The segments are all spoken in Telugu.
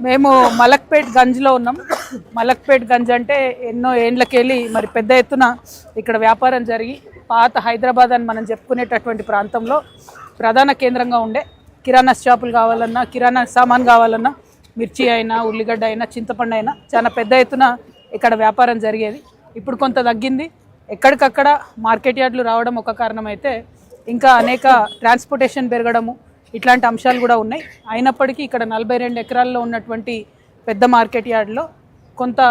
మేము మలక్పేట్ గంజ్లో ఉన్నాం. మలక్పేట్ గంజ్ అంటే ఎన్నో ఏండ్లకెళ్ళి మరి పెద్ద ఎత్తున ఇక్కడ వ్యాపారం జరిగి పాత హైదరాబాద్ అని మనం చెప్పుకునేటటువంటి ప్రాంతంలో ప్రధాన కేంద్రంగా ఉండే కిరాణా షాపులు కావాలన్నా, కిరాణా సామాన్ కావాలన్నా, మిర్చి అయినా, ఉల్లిగడ్డ అయినా, చింతపండు అయినా చాలా పెద్ద ఎత్తున ఇక్కడ వ్యాపారం జరిగేది. ఇప్పుడు కొంత తగ్గింది. ఎక్కడికక్కడ మార్కెట్ యార్డులు రావడం ఒక కారణమైతే ఇంకా అనేక ట్రాన్స్పోర్టేషన్ పెరగడము ఇట్లాంటి అంశాలు కూడా ఉన్నాయి. అయినప్పటికీ ఇక్కడ 42 ఎకరాల్లో ఉన్నటువంటి పెద్ద మార్కెట్ యార్డ్లో కొంత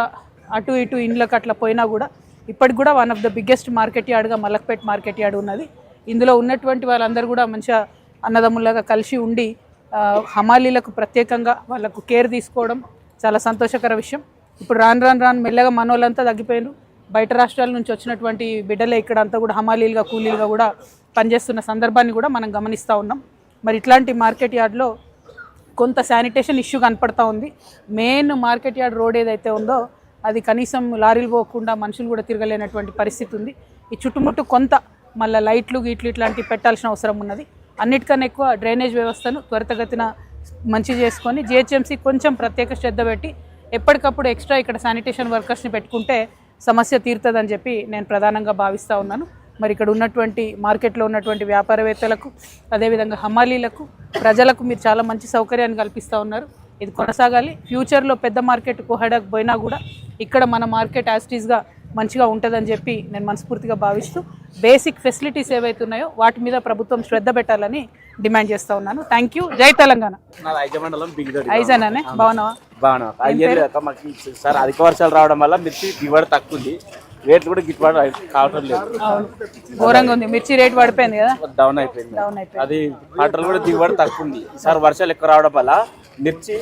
అటు ఇటు ఇండ్లకు అట్లా పోయినా కూడా ఇప్పటికి కూడా one of the biggest market యార్డ్గా మలక్పేట్ మార్కెట్ యార్డ్ ఉన్నది. ఇందులో ఉన్నటువంటి వాళ్ళందరూ కూడా మంచిగా అన్నదమ్ములాగా కలిసి ఉండి హమాలీలకు ప్రత్యేకంగా వాళ్ళకు కేర్ తీసుకోవడం చాలా సంతోషకర విషయం. ఇప్పుడు రాను మెల్లగా మనోళ్ళంతా తగ్గిపోయినారు. బయట రాష్ట్రాల నుంచి వచ్చినటువంటి బిడ్డలే ఇక్కడ అంతా కూడా హమాలీలుగా, కూలీలుగా కూడా పనిచేస్తున్న సందర్భాన్ని కూడా మనం గమనిస్తూ ఉన్నాం. మరి ఇట్లాంటి మార్కెట్ యార్డ్లో కొంత శానిటేషన్ ఇష్యూ కనపడతా ఉంది. మెయిన్ మార్కెట్ యార్డ్ రోడ్ ఏదైతే ఉందో అది కనీసం లారీలు పోకుండా మనుషులు కూడా తిరగలేనటువంటి పరిస్థితి ఉంది. ఈ చుట్టుముట్టు కొంత మళ్ళీ లైట్లు గీట్లు ఇట్లాంటివి పెట్టాల్సిన అవసరం ఉన్నది. అన్నిటికన్నా ఎక్కువ డ్రైనేజ్ వ్యవస్థను త్వరితగతిన మంచి చేసుకొని జిహెచ్ఎంసీ కొంచెం ప్రత్యేక శ్రద్ధ పెట్టి ఎప్పటికప్పుడు ఎక్స్ట్రా ఇక్కడ శానిటేషన్ వర్కర్స్ని పెట్టుకుంటే సమస్య తీరుతుందని చెప్పి నేను ప్రధానంగా భావిస్తూ ఉన్నాను. మరి ఇక్కడ ఉన్నటువంటి మార్కెట్లో ఉన్నటువంటి వ్యాపారవేత్తలకు, అదేవిధంగా హమాలీలకు, ప్రజలకు మీరు చాలా మంచి సౌకర్యాన్ని కల్పిస్తూ ఉన్నారు. ఇది కొనసాగాలి. ఫ్యూచర్లో పెద్ద మార్కెట్ కోహెడకు పోయినా కూడా ఇక్కడ మన మార్కెట్ యాస్టీస్గా మంచిగా ఉంటుందని చెప్పి నేను మనస్ఫూర్తిగా భావిస్తూ బేసిక్ ఫెసిలిటీస్ ఏవైతే ఉన్నాయో వాటి మీద ప్రభుత్వం శ్రద్ధ పెట్టాలని డిమాండ్ చేస్తూ ఉన్నాను. Thank you. జై తెలంగాణ. ఐజానే బాగున్నావా? సార్ అధిక వర్షాలు రావడం వల్ల మిర్చి దిగుబడి తక్కువ ఉంది, రేట్లు కూడా గిట్టుబాటు కావటం లేదు. ఘోరంగా ఉంది. మిర్చి రేట్ పడిపోయింది కదా, డౌన్ అయిపోయింది. అది పంటలు కూడా దిగుబడి తక్కువ ఉంది. సార్ వర్షాలు ఎక్కువ రావడం వల్ల మిర్చి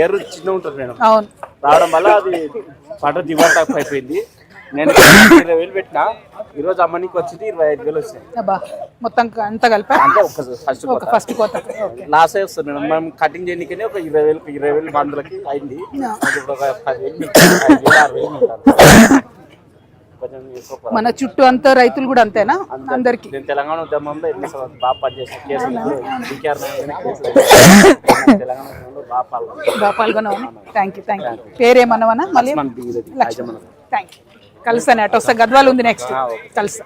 ఏరు చిన్న ఉంటుంది మేడం, రావడం వల్ల అది పంట దిగుబడి తక్కువ అయిపోయింది. నేను 20,000 పెట్టినా, ఈరోజు అమ్మనికి వచ్చింది 25,000 వచ్చినాయి. మొత్తం అంతా కలిపి ఫస్ట్ కోత లాస్ వస్తుంది మేడం. మనం కటింగ్ చేయడానికి ఒక 20,000 మందులకి అయింది. ఇప్పుడు ఒక 10,000, 6,000 ఉంటాను. మన చుట్టూ అంతా రైతులు కూడా అంతేనా? అందరికి నేను తెలంగాణ ఉద్యమంలో బాగా పనిచేసాను. బాగా పాల్గొన్నాను. Thank you. పేరేమన్నావనా? మళ్ళీ థ్యాంక్ యూ. కలుస్తాను. అటు వస్తా. గద్వాలు ఉంది నెక్స్ట్. కలుస్తా.